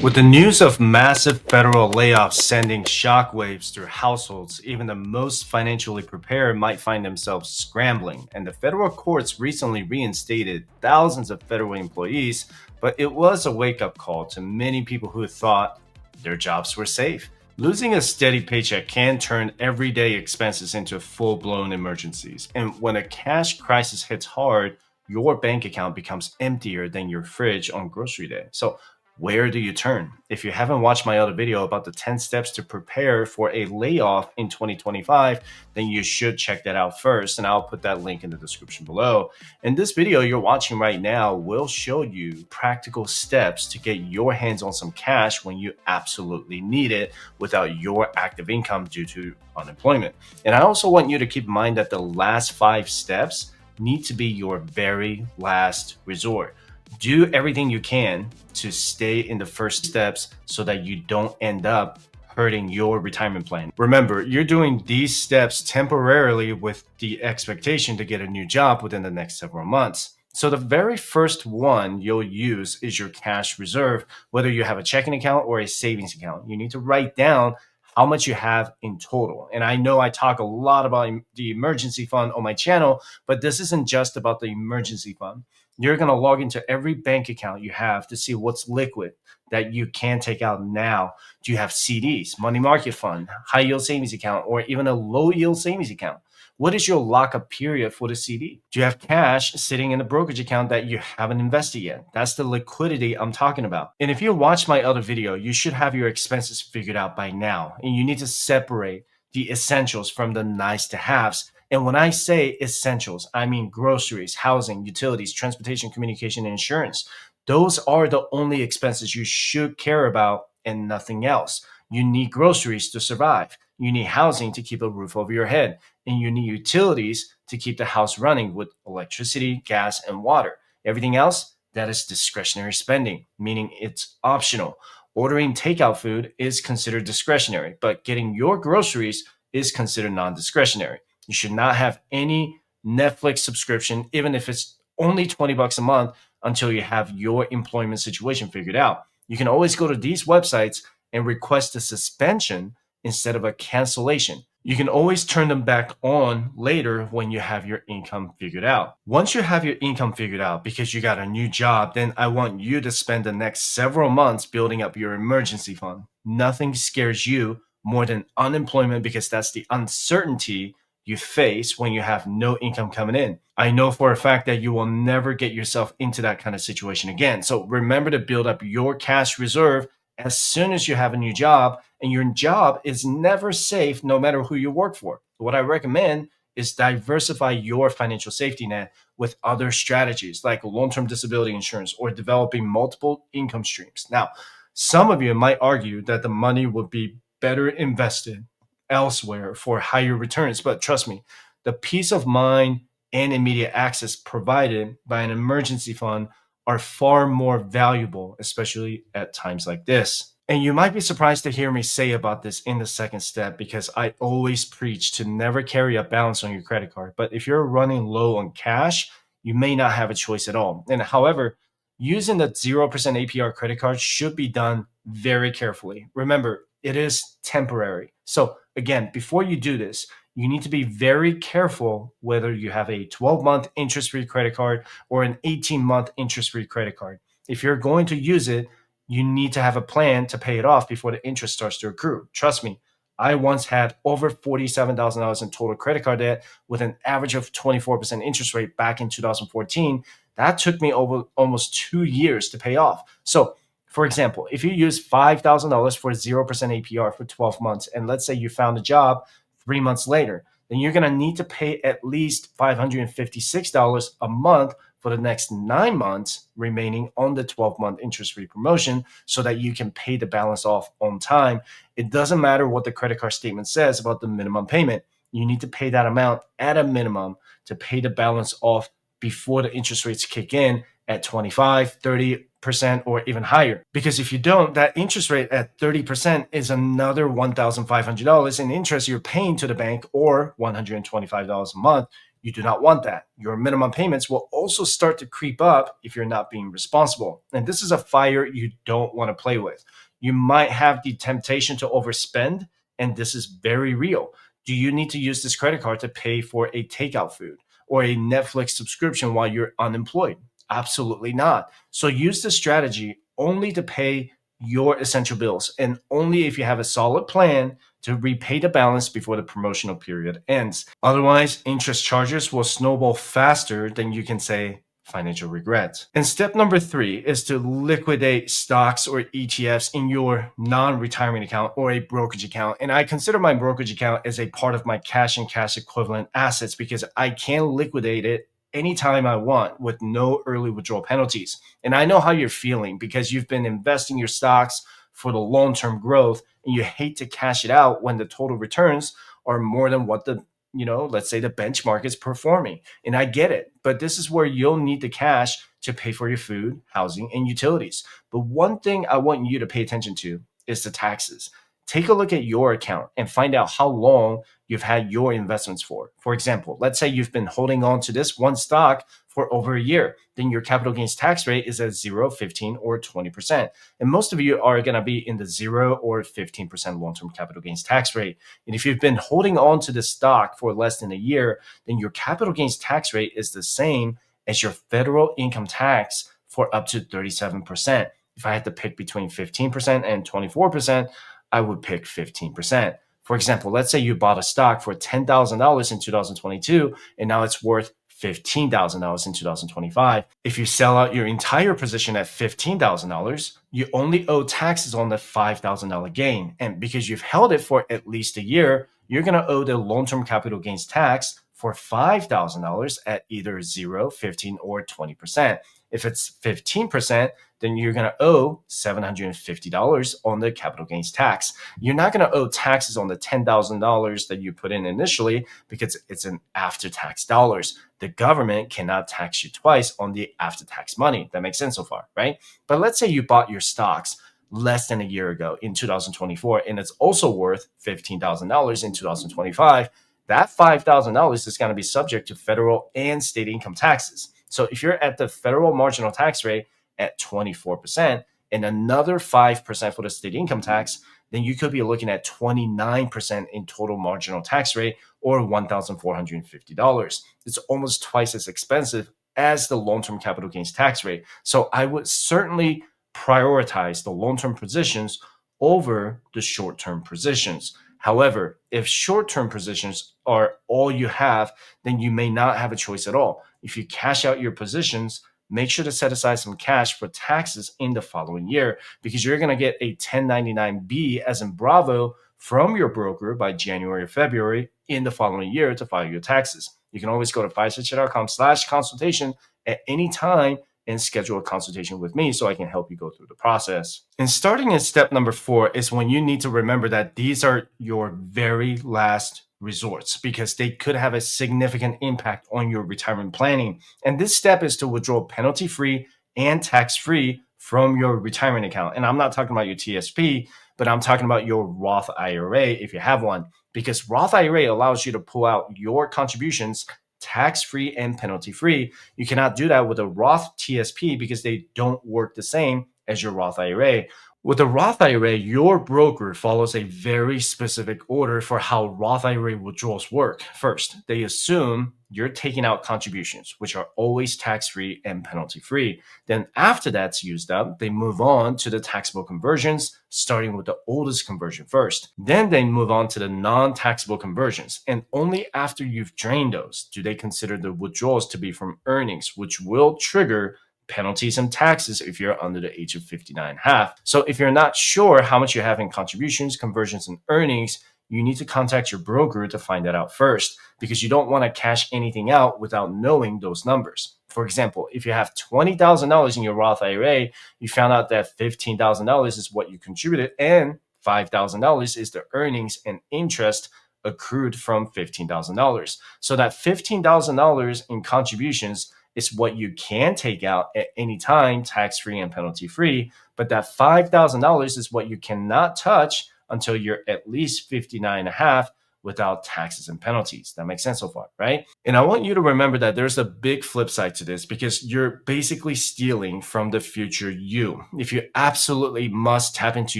With the news of massive federal layoffs sending shockwaves through households, even the most financially prepared might find themselves scrambling. And the federal courts recently reinstated thousands of federal employees, but it was a wake up call to many people who thought their jobs were safe. Losing a steady paycheck can turn everyday expenses into full blown emergencies. And when a cash crisis hits hard, your bank account becomes emptier than your fridge on grocery day. So, where do you turn? If you haven't watched my other video about the 10 steps to prepare for a layoff in 2025, then you should check that out first. And I'll put that link in the description below. And this video you're watching right now will show you practical steps to get your hands on some cash when you absolutely need it without your active income due to unemployment. And I also want you to keep in mind that the last 5 steps need to be your very last resort. Do everything you can to stay in the first steps so that you don't end up hurting your retirement plan. Remember, you're doing these steps temporarily with the expectation to get a new job within the next several months. So the very first one you'll use is your cash reserve, whether you have a checking account or a savings account. You need to write down how much you have in total. And I know I talk a lot about the emergency fund on my channel, but this isn't just about the emergency fund. You're going to log into every bank account you have to see what's liquid that you can take out now. Do you have CDs, money market fund, high yield savings account, or even a low yield savings account? What is your lockup period for the CD? Do you have cash sitting in a brokerage account that you haven't invested yet? That's the liquidity I'm talking about. And if you watch my other video, you should have your expenses figured out by now. And you need to separate the essentials from the nice to haves. And when I say essentials, I mean groceries, housing, utilities, transportation, communication, and insurance. Those are the only expenses you should care about and nothing else. You need groceries to survive. You need housing to keep a roof over your head. And you need utilities to keep the house running with electricity, gas, and water. Everything else, that is discretionary spending, meaning it's optional. Ordering takeout food is considered discretionary, but getting your groceries is considered non-discretionary. You should not have any Netflix subscription, even if it's only $20 a month, until you have your employment situation figured out. You can always go to these websites and request a suspension instead of a cancellation. You can always turn them back on later when you have your income figured out. Once you have your income figured out because you got a new job, then I want you to spend the next several months building up your emergency fund. Nothing scares you more than unemployment because that's the uncertainty you face when you have no income coming in. I know for a fact that you will never get yourself into that kind of situation again. So remember to build up your cash reserve as soon as you have a new job, and your job is never safe no matter who you work for. What I recommend is diversify your financial safety net with other strategies like long-term disability insurance or developing multiple income streams. Now, some of you might argue that the money would be better invested elsewhere for higher returns, but trust me, the peace of mind and immediate access provided by an emergency fund are far more valuable, especially at times like this. And you might be surprised to hear me say about this in the second step because I always preach to never carry a balance on your credit card. But if you're running low on cash, you may not have a choice at all. And however, using the 0% APR credit card should be done very carefully. Remember, it is temporary. So again, before you do this, you need to be very careful whether you have a 12-month interest-free credit card or an 18-month interest-free credit card. If you're going to use it, you need to have a plan to pay it off before the interest starts to accrue. Trust me, I once had over $47,000 in total credit card debt with an average of 24% interest rate back in 2014. That took me over almost 2 years to pay off. So for example, if you use $5,000 for 0% APR for 12 months, and let's say you found a job 3 months later, then you're going to need to pay at least $556 a month for the next 9 months remaining on the 12-month interest-free promotion so that you can pay the balance off on time. It doesn't matter what the credit card statement says about the minimum payment. You need to pay that amount at a minimum to pay the balance off before the interest rates kick in at 25, 30%, or even higher. Because if you don't, that interest rate at 30% is another $1,500 in interest you're paying to the bank, or $125 a month, You do not want that. Your minimum payments will also start to creep up if you're not being responsible. And this is a fire you don't want to play with. You might have the temptation to overspend, and this is very real. Do you need to use this credit card to pay for a takeout food or a Netflix subscription while you're unemployed? Absolutely not. So use this strategy only to pay your essential bills and only if you have a solid plan to repay the balance before the promotional period ends. Otherwise, interest charges will snowball faster than you can say financial regret. And step number 3 is to liquidate stocks or ETFs in your non-retirement account or a brokerage account. And I consider my brokerage account as a part of my cash and cash equivalent assets because I can liquidate it anytime I want with no early withdrawal penalties. And I know how you're feeling because you've been investing your stocks for the long-term growth and you hate to cash it out when the total returns are more than what the let's say the benchmark is performing. And I get it, but this is where you'll need the cash to pay for your food, housing, and utilities. But one thing I want you to pay attention to is the taxes. Take a look at your account and find out how long you've had your investments for. For example, let's say you've been holding on to this one stock for over a year. Then your capital gains tax rate is at 0, 15, or 20%. And most of you are going to be in the 0 or 15% long-term capital gains tax rate. And if you've been holding on to this stock for less than a year, then your capital gains tax rate is the same as your federal income tax for up to 37%. If I had to pick between 15% and 24%, I would pick 15%. For example, let's say you bought a stock for $10,000 in 2022, and now it's worth $15,000 in 2025. If you sell out your entire position at $15,000, you only owe taxes on the $5,000 gain. And because you've held it for at least a year, you're going to owe the long-term capital gains tax for $5,000 at either 0, 15, or 20%. If it's 15%, then you're going to owe $750 on the capital gains tax. You're not going to owe taxes on the $10,000 that you put in initially because it's an after-tax dollars. The government cannot tax you twice on the after-tax money. That makes sense so far, right? But let's say you bought your stocks less than a year ago in 2024, and it's also worth $15,000 in 2025. That $5,000 is going to be subject to federal and state income taxes. So if you're at the federal marginal tax rate at 24% and another 5% for the state income tax, then you could be looking at 29% in total marginal tax rate or $1,450. It's almost twice as expensive as the long-term capital gains tax rate. So I would certainly prioritize the long-term positions over the short-term positions. However, if short-term positions are all you have, then you may not have a choice at all. If you cash out your positions, make sure to set aside some cash for taxes in the following year because you're going to get a 1099-B as in Bravo from your broker by January or February in the following year to file your taxes. You can always go to fiservchat.com/consultation at any time and schedule a consultation with me so I can help you go through the process. And starting in step number 4 is when you need to remember that these are your very last resorts because they could have a significant impact on your retirement planning. And this step is to withdraw penalty-free and tax-free from your retirement account. And I'm not talking about your TSP, but I'm talking about your Roth IRA if you have one, because Roth IRA allows you to pull out your contributions tax-free and penalty-free. You cannot do that with a Roth TSP because they don't work the same as your Roth IRA. With a Roth IRA, your broker follows a very specific order for how Roth IRA withdrawals work. First, they assume you're taking out contributions, which are always tax-free and penalty-free. Then after that's used up, they move on to the taxable conversions, starting with the oldest conversion first. Then they move on to the non-taxable conversions. And only after you've drained those do they consider the withdrawals to be from earnings, which will trigger penalties and taxes if you're under the age of 59.5. So if you're not sure how much you have in contributions, conversions, and earnings, you need to contact your broker to find that out first because you don't want to cash anything out without knowing those numbers. For example, if you have $20,000 in your Roth IRA, you found out that $15,000 is what you contributed and $5,000 is the earnings and interest accrued from $15,000. So that $15,000 in contributions is what you can take out at any time, tax-free and penalty-free. But that $5,000 is what you cannot touch until you're at least 59.5 without taxes and penalties. That makes sense so far, right? And I want you to remember that there's a big flip side to this because you're basically stealing from the future you. If you absolutely must tap into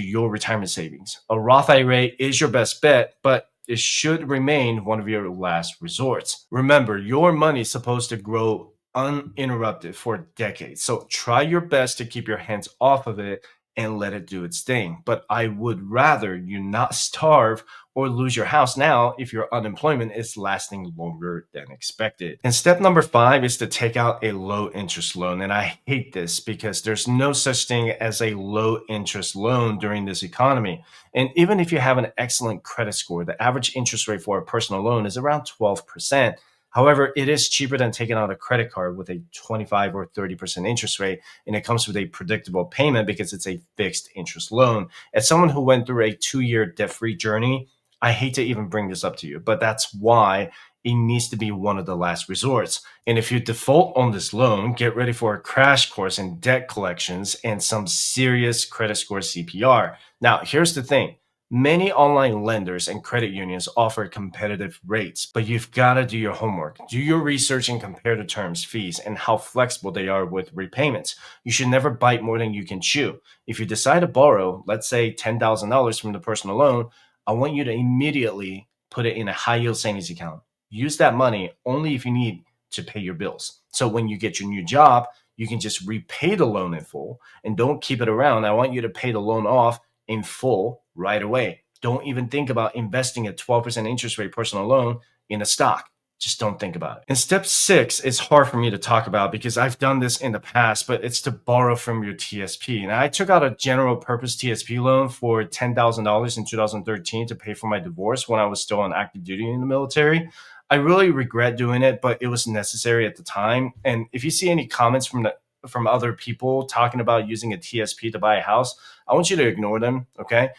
your retirement savings, a Roth IRA is your best bet, but it should remain one of your last resorts. Remember, your money is supposed to grow uninterrupted for decades. So try your best to keep your hands off of it and let it do its thing. But I would rather you not starve or lose your house now if your unemployment is lasting longer than expected. And step number 5 is to take out a low interest loan. And I hate this because there's no such thing as a low interest loan during this economy. And even if you have an excellent credit score, the average interest rate for a personal loan is around 12%. However, it is cheaper than taking out a credit card with a 25 or 30% interest rate, and it comes with a predictable payment because it's a fixed interest loan. As someone who went through a 2-year debt-free journey, I hate to even bring this up to you, but that's why it needs to be one of the last resorts. And if you default on this loan, get ready for a crash course in debt collections and some serious credit score CPR. Now, here's the thing. Many online lenders and credit unions offer competitive rates, but you've got to do your homework. Do your research and compare the terms, fees, and how flexible they are with repayments. You should never bite more than you can chew. If you decide to borrow, let's say $10,000 from the personal loan, I want you to immediately put it in a high yield savings account. Use that money only if you need to pay your bills. So when you get your new job, you can just repay the loan in full and don't keep it around. I want you to pay the loan off in full right away. Don't even think about investing a 12% interest rate personal loan in a stock. Just don't think about it. And step 6 is hard for me to talk about because I've done this in the past, but it's to borrow from your TSP. And I took out a general purpose TSP loan for $10,000 in 2013 to pay for my divorce when I was still on active duty in the military. I really regret doing it, but it was necessary at the time. And if you see any comments from other people talking about using a TSP to buy a house, I want you to ignore them, okay?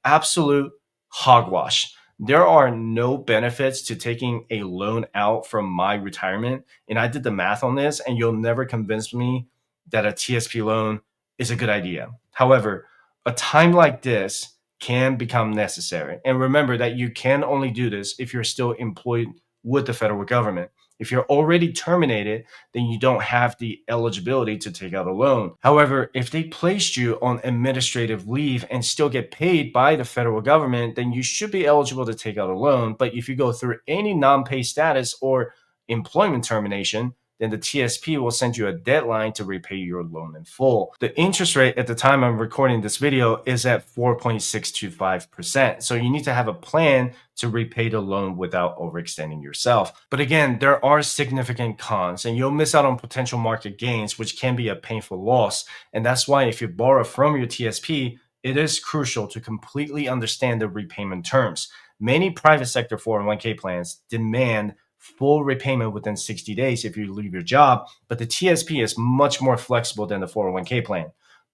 Absolute hogwash. There are no benefits to taking a loan out from my retirement. And I did the math on this, and you'll never convince me that a TSP loan is a good idea. However, a time like this can become necessary. And remember that you can only do this if you're still employed with the federal government. If you're already terminated, then you don't have the eligibility to take out a loan. However, if they placed you on administrative leave and still get paid by the federal government, then you should be eligible to take out a loan. But if you go through any non-pay status or employment termination, then the TSP will send you a deadline to repay your loan in full. The interest rate at the time I'm recording this video is at 4.625%. So you need to have a plan to repay the loan without overextending yourself. But again, there are significant cons and you'll miss out on potential market gains, which can be a painful loss. And that's why if you borrow from your TSP, it is crucial to completely understand the repayment terms. Many private sector 401k plans demand full repayment within 60 days if you leave your job, but the TSP is much more flexible than the 401k plan.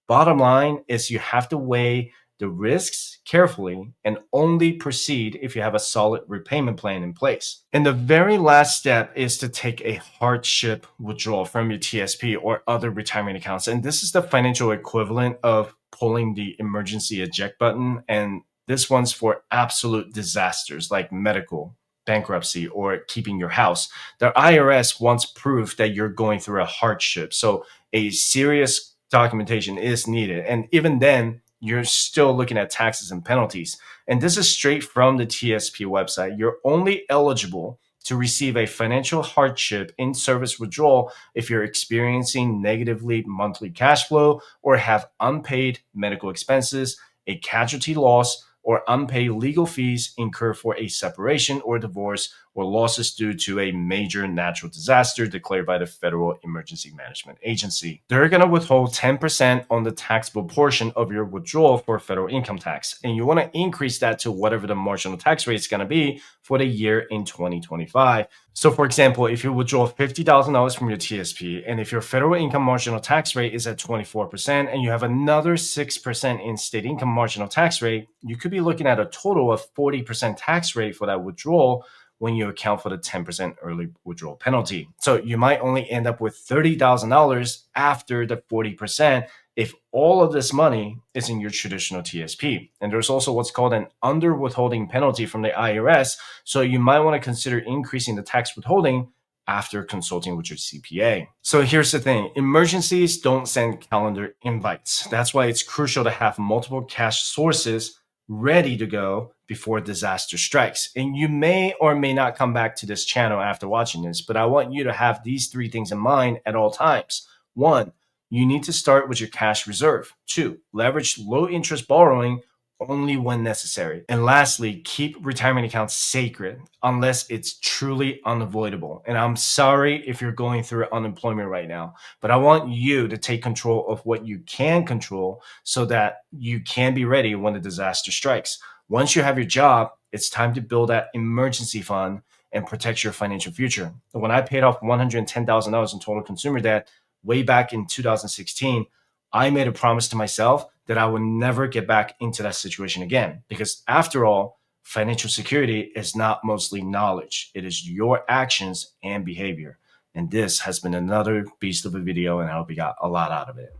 Bottom line is you have to weigh the risks carefully and only proceed if you have a solid repayment plan in place. And the very last step is to take a hardship withdrawal from your TSP or other retirement accounts. And this is the financial equivalent of pulling the emergency eject button. And this one's for absolute disasters like medical, bankruptcy, or keeping your house. The IRS wants proof that you're going through a hardship. So a serious documentation is needed. And even then, you're still looking at taxes and penalties. And this is straight from the TSP website. You're only eligible to receive a financial hardship in service withdrawal if you're experiencing negatively monthly cash flow or have unpaid medical expenses, a casualty loss, or unpaid legal fees incurred for a separation or divorce or losses due to a major natural disaster declared by the Federal Emergency Management Agency. They're going to withhold 10% on the taxable portion of your withdrawal for federal income tax. And you want to increase that to whatever the marginal tax rate is going to be for the year in 2025. So for example, if you withdraw $50,000 from your TSP, and if your federal income marginal tax rate is at 24%, and you have another 6% in state income marginal tax rate, you could be looking at a total of 40% tax rate for that withdrawal when you account for the 10% early withdrawal penalty. So you might only end up with $30,000 after the 40% if all of this money is in your traditional TSP. And there's also what's called an under withholding penalty from the IRS. So you might want to consider increasing the tax withholding after consulting with your CPA. So here's the thing, emergencies don't send calendar invites. That's why it's crucial to have multiple cash sources ready to go before disaster strikes. And you may or may not come back to this channel after watching this, but I want you to have these 3 things in mind at all times. 1, you need to start with your cash reserve. 2, leverage low interest borrowing only when necessary. And lastly, keep retirement accounts sacred unless it's truly unavoidable. And I'm sorry if you're going through unemployment right now, but I want you to take control of what you can control so that you can be ready when the disaster strikes. Once you have your job, it's time to build that emergency fund and protect your financial future. When I paid off $110,000 in total consumer debt way back in 2016, I made a promise to myself that I would never get back into that situation again. Because after all, financial security is not mostly knowledge. It is your actions and behavior. And this has been another beast of a video, and I hope you got a lot out of it.